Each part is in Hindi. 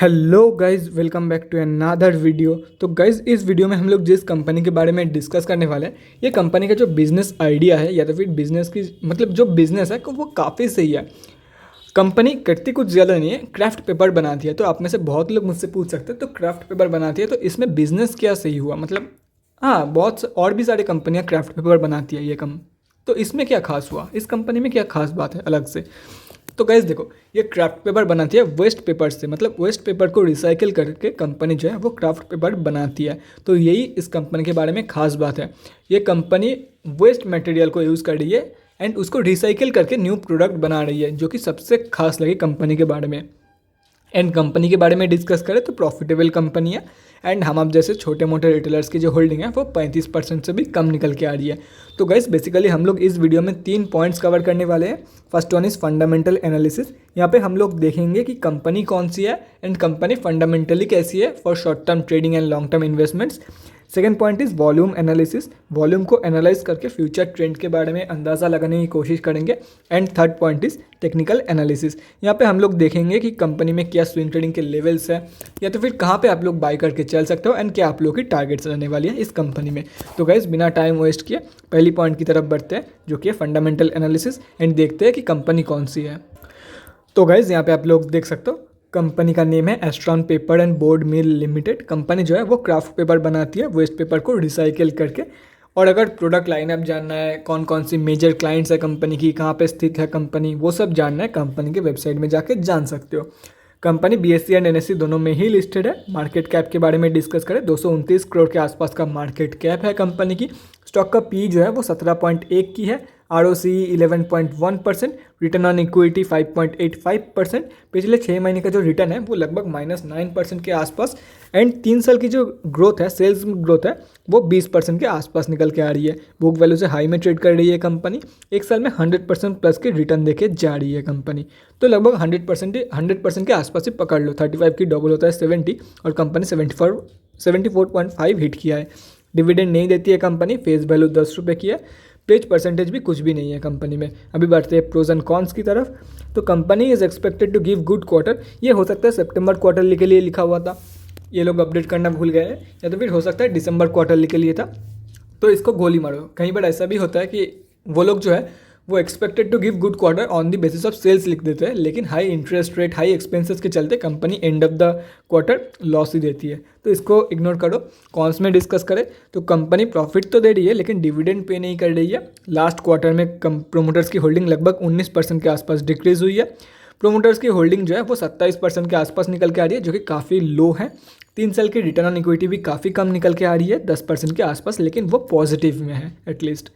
Hello guys, welcome back to another video. तो गाइज, इस वीडियो में हम लोग जिस कंपनी के बारे में डिस्कस करने वाले हैं, ये कंपनी का जो बिजनेस आइडिया है या तो फिर बिजनेस की मतलब जो बिजनेस है वो काफ़ी सही है। कंपनी करती कुछ ज़्यादा नहीं है, क्राफ्ट पेपर बनाती है। तो आप में से बहुत लोग मुझसे पूछ सकते हैं तो क्राफ्ट पेपर बनाती है तो इसमें बिजनेस क्या सही हुआ, मतलब हाँ, और भी सारी कंपनियाँ क्राफ्ट पेपर बनाती है ये कम। तो इसमें क्या खास हुआ, इस कंपनी में क्या खास बात है अलग से। तो गाइज देखो, ये क्राफ्ट पेपर बनाती है वेस्ट पेपर से, मतलब वेस्ट पेपर को रिसाइकिल करके कंपनी जो है वो क्राफ्ट पेपर बनाती है। तो यही इस कंपनी के बारे में खास बात है। ये कंपनी वेस्ट मटेरियल को यूज़ कर रही है एंड उसको रिसाइकिल करके न्यू प्रोडक्ट बना रही है, जो कि सबसे खास लगी कंपनी के बारे में। एंड कंपनी के बारे में डिस्कस करें तो प्रॉफिटेबल कंपनी है। एंड हम आप जैसे छोटे मोटे रिटेलर्स की जो होल्डिंग है वो 35% से भी कम निकल के आ रही है। तो गाइस, बेसिकली हम लोग इस वीडियो में 3 पॉइंट्स कवर करने वाले हैं। First one is fundamental analysis. यहाँ पे हम लोग देखेंगे कि कंपनी कौन सी है एंड कंपनी फंडामेंटली कैसी है for short term trading and long term investments. Second point is volume analysis. Volume को एनालाइज करके फ्यूचर ट्रेंड के बारे में अंदाज़ा लगाने की कोशिश करेंगे। And third point is technical analysis. यहाँ पे हम लोग देखेंगे कि कंपनी में क्या स्विंग ट्रेडिंग के लेवल्स है या तो फिर कहाँ पे आप लोग बाय करके चल सकते हो एंड क्या आप लोग की टारगेट्स रहने वाली है इस कंपनी में। तो गाइस, बिना टाइम वेस्ट किए पहली पॉइंट की तरफ बढ़ते हैं, जो कि है फंडामेंटल एनालिसिस, एंड देखते हैं कि कंपनी कौन सी है। तो गाइज, यहाँ पे आप लोग देख सकते हो कंपनी का नेम है एस्ट्रॉन paper and board mill limited. Company जो है वो क्राफ्ट पेपर बनाती है वेस्ट पेपर को रिसाइकिल करके। और अगर प्रोडक्ट लाइनअप जानना है, कौन कौन सी मेजर क्लाइंट्स है कंपनी की, कहाँ पे स्थित है कंपनी, वो सब जानना है कंपनी के वेबसाइट में जाके जान सकते हो। कंपनी BSE एंड NSE दोनों में ही लिस्टेड है। मार्केट कैप के बारे में डिस्कस करें, 229 करोड़ के आसपास का मार्केट कैप है कंपनी की। स्टॉक का पी जो है वो 17.1 की है। ROCE 11.1%, return on equity 5.85%। पिछले 6 महीने का जो रिटर्न है वो लगभग -9% के आसपास। एंड 3 साल की जो ग्रोथ है, सेल्स ग्रोथ है, वो 20% के आसपास निकल के आ रही है। बुक वैल्यू से हाई में ट्रेड कर रही है कंपनी। एक साल में 100% प्लस के रिटर्न देके जा रही है कंपनी। तो लगभग 100% के आसपास ही पकड़ लो। 35 की डबल होता है 70, और कंपनी 74.5 हिट किया है। डिविडेंड नहीं देती है कंपनी। फेस वैल्यू 10 रुपये की है। पेज परसेंटेज भी कुछ भी नहीं है कंपनी में। अभी बढ़ते हैं प्रोज एंड कॉन्स की तरफ। तो company is expected to give good quarter. ये हो सकता है सितंबर क्वार्टरली के लिए लिखा हुआ था, ये लोग अपडेट करना भूल गए हैं, या तो फिर हो सकता है दिसंबर क्वार्टरली के लिए था। तो इसको गोली मारो। कई बार ऐसा भी होता है कि वो लोग जो है वो expected to give good quarter on the basis of sales लिख देते हैं, लेकिन high interest rate, high expenses के चलते company end of the quarter loss ही देती है। तो इसको इग्नोर करो। कॉन्स में डिस्कस करें तो कंपनी प्रॉफिट तो दे रही है लेकिन डिविडेंड पे नहीं कर रही है। लास्ट क्वार्टर में प्रोमोटर्स की होल्डिंग लगभग 19% के आसपास डिक्रीज हुई है। प्रोमोटर्स की होल्डिंग जो है वो 27% के आसपास निकल के आ रही है, जो कि काफ़ी लो है। 3 साल की रिटर्न ऑन इक्विटी भी काफ़ी कम निकल के आ रही है, 10% के आसपास, लेकिन वो पॉजिटिव में है एटलीस्ट।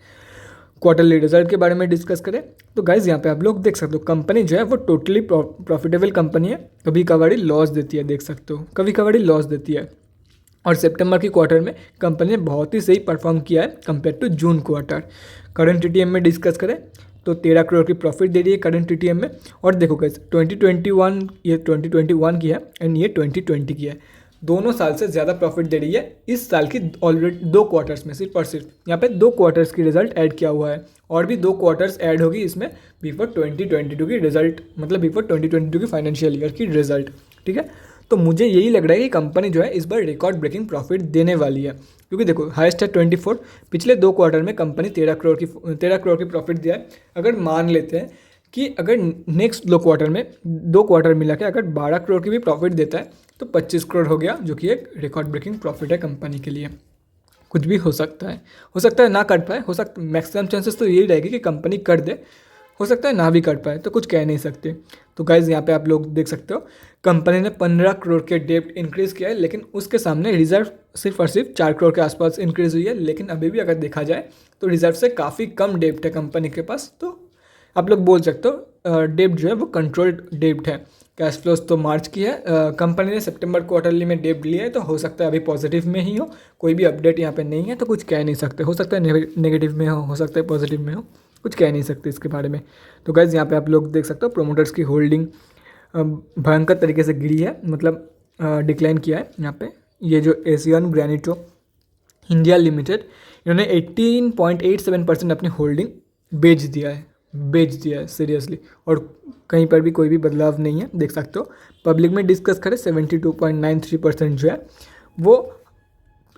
क्वार्टरली रिजल्ट के बारे में डिस्कस करें तो गाइज, यहाँ पे आप लोग देख सकते हो कंपनी जो है वो टोटली प्रॉफिटेबल कंपनी है। कभी कभार लॉस देती है, देख सकते हो कभी कभार लॉस देती है। और सितंबर की क्वार्टर में कंपनी ने बहुत ही सही परफॉर्म किया है compare to June quarter. Current TTM में डिस्कस करें तो 13 करोड़ की प्रॉफिट दे रही है करंट TTM में। और देखो गाइस, 2021 ये 2021 की है एंड ये 2020 की है। दोनों साल से ज़्यादा प्रॉफिट दे रही है इस साल की ऑलरेडी 2 क्वार्टर्स में, सिर्फ और सिर्फ यहाँ पे 2 क्वार्टर्स की रिजल्ट ऐड किया हुआ है। और भी 2 क्वार्टर्स ऐड होगी इसमें बिफोर 2022 की रिजल्ट, मतलब बिफोर 2022 की फाइनेंशियल ईयर की रिजल्ट। ठीक है, तो मुझे यही लग रहा है कि कंपनी जो है इस बार रिकॉर्ड ब्रेकिंग प्रॉफिट देने वाली है, क्योंकि देखो हाईएस्ट है 24। पिछले 2 क्वार्टर में कंपनी 13 करोड़ की प्रॉफिट दिया है। अगर मान लेते हैं कि अगर नेक्स्ट 2 क्वार्टर मिला के अगर 12 करोड़ की भी प्रॉफिट देता है तो 25 करोड़ हो गया, जो कि एक रिकॉर्ड ब्रेकिंग प्रॉफिट है कंपनी के लिए। कुछ भी हो सकता है ना कर पाए, हो सकता मैक्सिमम चांसेस तो यही रहेगी कि कंपनी कर दे, हो सकता है ना भी कर पाए, तो कुछ कह नहीं सकते। तो गाइज, यहाँ पे आप लोग देख सकते हो कंपनी ने 15 करोड़ के डेब्ट इंक्रीज़ किया है, लेकिन उसके सामने रिजर्व सिर्फ और सिर्फ 4 करोड़ के आसपास इंक्रीज़ हुई है। लेकिन अभी भी अगर देखा जाए तो रिजर्व से काफ़ी कम डेब्ट है कंपनी के पास। तो आप लोग बोल सकते हो डेब्ट जो है वो कंट्रोल्ड डेब्ट है। कैश फ्लोज तो मार्च की है। कंपनी ने सितंबर क्वार्टरली में डेब्ट लिया है, तो हो सकता है अभी पॉजिटिव में ही हो। कोई भी अपडेट यहाँ पे नहीं है, तो कुछ कह नहीं सकते। हो सकता है नेगेटिव में हो सकता है पॉजिटिव में हो, कुछ कह नहीं सकते इसके बारे में। तो गाइज, यहाँ पे आप लोग देख सकते हो प्रोमोटर्स की होल्डिंग भयंकर तरीके से गिरी है, मतलब डिक्लाइन किया है। यहाँ पे ये जो एशियन ग्रेनिटो इंडिया लिमिटेड, इन्होंने 18.87% अपनी होल्डिंग बेच दिया है सीरियसली। और कहीं पर भी कोई भी बदलाव नहीं है, देख सकते हो। पब्लिक में डिस्कस करें 72.93% जो है वो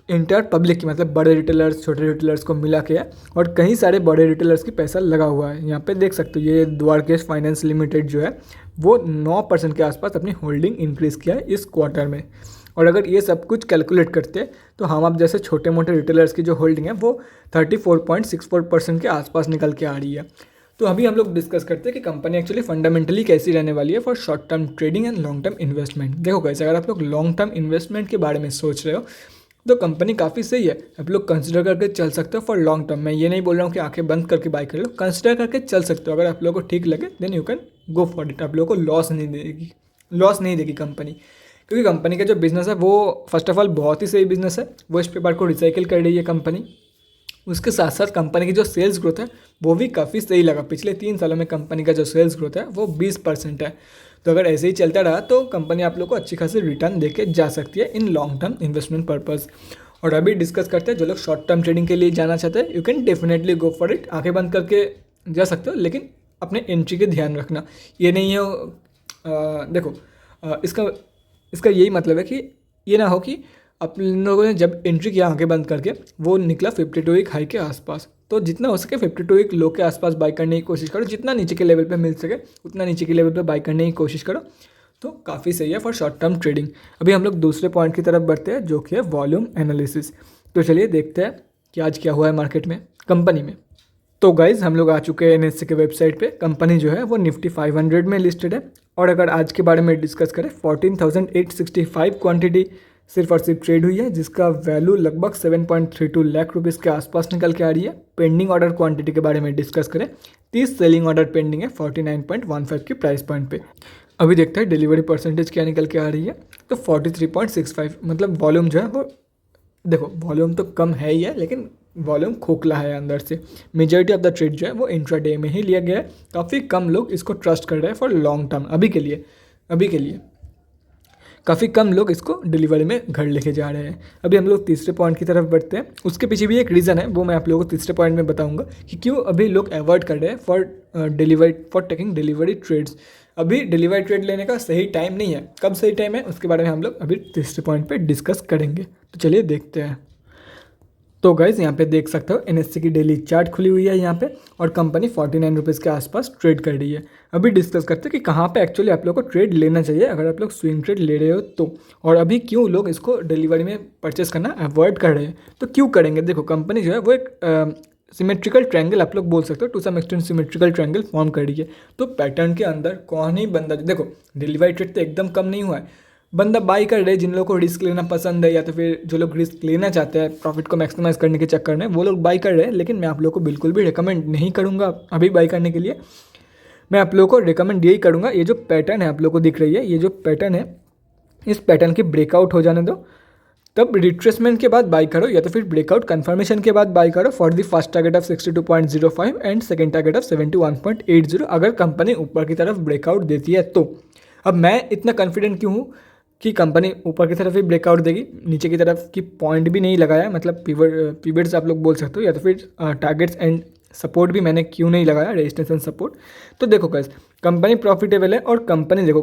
इंटर पब्लिक की, मतलब बड़े रिटेलर्स छोटे रिटेलर्स को मिला के है, और कई सारे बड़े रिटेलर्स की पैसा लगा हुआ है। यहाँ पे देख सकते हो ये द्वारकेश फाइनेंस लिमिटेड जो है वो 9% के आसपास अपनी होल्डिंग इंक्रीज़ किया है इस क्वार्टर में। और अगर ये सब कुछ कैलकुलेट करते हैं तो हम आप जैसे छोटे मोटे रिटेलर्स की जो होल्डिंग है वो 34.64% के आसपास निकल के आ रही है। तो अभी हम लोग डिस्कस करते हैं कि कंपनी एक्चुअली फंडामेंटली कैसी रहने वाली है for short term trading and long term investment. देखो कैसे, अगर आप लोग लॉन्ग टर्म इन्वेस्टमेंट के बारे में सोच रहे हो तो कंपनी काफ़ी सही है, आप लोग कंसिडर करके चल सकते हो फॉर लॉन्ग टर्म। मैं ये नहीं बोल रहा हूँ कि आंखें बंद करके बाय कर लो, कंसिडर करके चल सकते हो। अगर आप लोगों को ठीक लगे then you can go for it. आप लोगों को लॉस नहीं देगी कंपनी, क्योंकि कंपनी का जो बिज़नेस है वो फर्स्ट ऑफ ऑल बहुत ही सही बिज़नेस है। वेस्ट पेपर को रिसाइकिल कर रही है कंपनी। उसके साथ साथ कंपनी की जो सेल्स ग्रोथ है वो भी काफ़ी सही लगा। पिछले 3 सालों में कंपनी का जो सेल्स ग्रोथ है वो 20% है। तो अगर ऐसे ही चलता रहा तो कंपनी आप लोग को अच्छी खासी रिटर्न देके जा सकती है in long term investment purpose. और अभी डिस्कस करते हैं जो लोग शॉर्ट टर्म ट्रेडिंग के लिए जाना चाहते हैं, you can definitely go for it. आंखें बंद करके जा सकते हो, लेकिन अपने एंट्री के ध्यान रखना। ये नहीं है देखो इसका यही मतलब है कि ये ना हो कि अपन लोगों ने जब एंट्री किया आंखें बंद करके वो निकला 52 वीक हाई के आसपास, तो जितना हो सके 52 वीक लो के आसपास बाई करने की कोशिश करो। जितना नीचे के लेवल पे मिल सके उतना नीचे के लेवल पे बाई करने की कोशिश करो, तो काफ़ी सही है फॉर शॉर्ट टर्म ट्रेडिंग। अभी हम लोग दूसरे पॉइंट की तरफ बढ़ते हैं जो कि है वॉल्यूम एनालिसिस। तो चलिए देखते हैं कि आज क्या हुआ है मार्केट में, कंपनी में। तो गाइज़ हम लोग आ चुके हैं एनएससी के वेबसाइट पे। कंपनी जो है वो निफ्टी 500 में लिस्टेड है। और अगर आज के बारे में डिस्कस करें 14,865 क्वांटिटी सिर्फ और सिर्फ ट्रेड हुई है, जिसका वैल्यू लगभग 7.32 लाख रुपीज़ के आसपास निकल के आ रही है। पेंडिंग ऑर्डर क्वांटिटी के बारे में डिस्कस करें 30 सेलिंग ऑर्डर पेंडिंग है 49.15 की प्राइस पॉइंट पे। अभी देखते हैं डिलीवरी परसेंटेज क्या निकल के आ रही है, तो 43.65। मतलब वॉल्यूम जो है वो देखो वॉल्यूम तो कम है ही है, लेकिन वॉल्यूम खोखला है अंदर से। मेजॉरिटी ऑफ द ट्रेड जो है वो इंट्राडे में ही लिया गया है। काफ़ी कम लोग इसको ट्रस्ट कर रहे हैं फॉर लॉन्ग टर्म अभी के लिए काफ़ी कम लोग इसको डिलीवरी में घर लेके जा रहे हैं। अभी हम लोग तीसरे पॉइंट की तरफ बढ़ते हैं। उसके पीछे भी एक रीज़न है, वो मैं आप लोगों को तीसरे पॉइंट में बताऊंगा कि क्यों अभी लोग अवॉइड कर रहे हैं फॉर टेकिंग डिलीवरी ट्रेड्स। अभी डिलीवरी ट्रेड लेने का सही टाइम नहीं है। कब सही टाइम है उसके बारे में हम लोग अभी तीसरे पॉइंट पे डिस्कस करेंगे। तो चलिए देखते हैं। तो गाइज़ यहाँ पे देख सकते हो एनएससी की डेली चार्ट खुली हुई है यहाँ पे, और कंपनी 49 रुपीज़ के आसपास ट्रेड कर रही है। अभी डिस्कस करते हैं कि कहाँ पे एक्चुअली आप लोग को ट्रेड लेना चाहिए अगर आप लोग स्विंग ट्रेड ले रहे हो तो, और अभी क्यों लोग इसको डिलीवरी में परचेस करना अवॉइड कर रहे हैं। तो क्यों करेंगे, देखो कंपनी जो है वो एक सिमेट्रिकल ट्रायंगल आप लोग बोल सकते हो, to some extent symmetrical triangle form कर रही है। तो पैटर्न के अंदर कौन ही बंदा, देखो डिलीवरी ट्रेड तो एकदम कम नहीं हुआ है, बंदा बाई कर रहे हैं। जिन लोगों को रिस्क लेना पसंद है या तो फिर जो लोग रिस्क लेना चाहते हैं प्रॉफिट को मैक्सिमाइज करने के चक्कर में, वो लोग बाई कर रहे हैं। लेकिन मैं आप लोगों को बिल्कुल भी रिकमेंड नहीं करूँगा अभी बाई करने के लिए। मैं आप लोगों को रिकमेंड यही करूँगा, ये जो पैटर्न है आप लोगों को दिख रही है, ये जो पैटर्न है इस पैटर्न की ब्रेकआउट हो जाने दो, तब रिट्रेसमेंट के बाद बाई करो, या तो फिर ब्रेकआउट कन्फर्मेशन के बाद बाई करो for the first target of 62.05 and second target of 71.80 अगर कंपनी ऊपर की तरफ ब्रेकआउट देती है तो। अब मैं इतना कॉन्फिडेंट क्यों हूँ कि कंपनी ऊपर की तरफ ही ब्रेकआउट देगी, नीचे की तरफ की पॉइंट भी नहीं लगाया, मतलब पिवट्स आप लोग बोल सकते हो, या तो फिर टारगेट्स एंड सपोर्ट भी मैंने क्यों नहीं लगाया, रेजिस्टेंस एंड सपोर्ट। तो देखो गाइस कंपनी प्रॉफिटेबल है और कंपनी देखो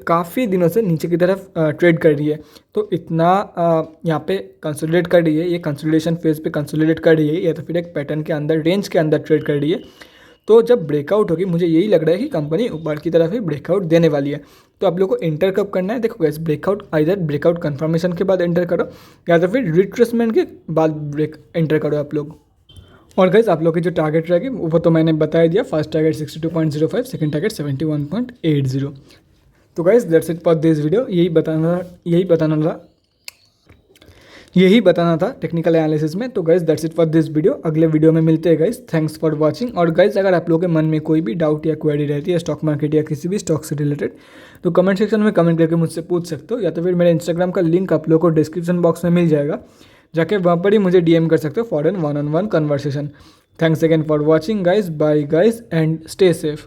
काफ़ी दिनों से नीचे की तरफ ट्रेड कर रही है। तो इतना यहाँ पे कंसोलिडेट कर रही है, ये कंसोलिडेशन फेज पे कंसोलिडेट कर रही है, या तो फिर एक पैटर्न के अंदर रेंज के अंदर ट्रेड कर रही है। तो जब ब्रेकआउट होगी मुझे यही लग रहा है कि कंपनी ऊपर की तरफ ही ब्रेकआउट देने वाली है। तो आप लोग को एंटर कब करना है, देखो guys breakout either breakout confirmation के बाद एंटर करो या तो फिर रिट्रेसमेंट के बाद एंटर करो आप लोग। और गाइस आप लोग की जो टारगेट रहेगी वो तो मैंने बता दिया, फर्स्ट टारगेट 62.05, सेकंड टारगेट 71.80। तो guys that's it for this video. यही बताना था टेक्निकल एनालिसिस में। तो guys that's it for this video. अगले वीडियो में मिलते हैं गाइस। Thanks for watching. और गाइस अगर आप लोगों के मन में कोई भी डाउट या क्वेरी रहती है स्टॉक मार्केट या किसी भी स्टॉक से रिलेटेड, तो कमेंट सेक्शन में कमेंट करके मुझसे पूछ सकते हो, या तो फिर मेरे इंस्टाग्राम का लिंक आप लोगों को डिस्क्रिप्शन बॉक्स में मिल जाएगा, जाके वहाँ पर ही मुझे DM कर सकते हो for an 1-on-1 conversation. Thanks again for watching guys, bye guys and stay safe.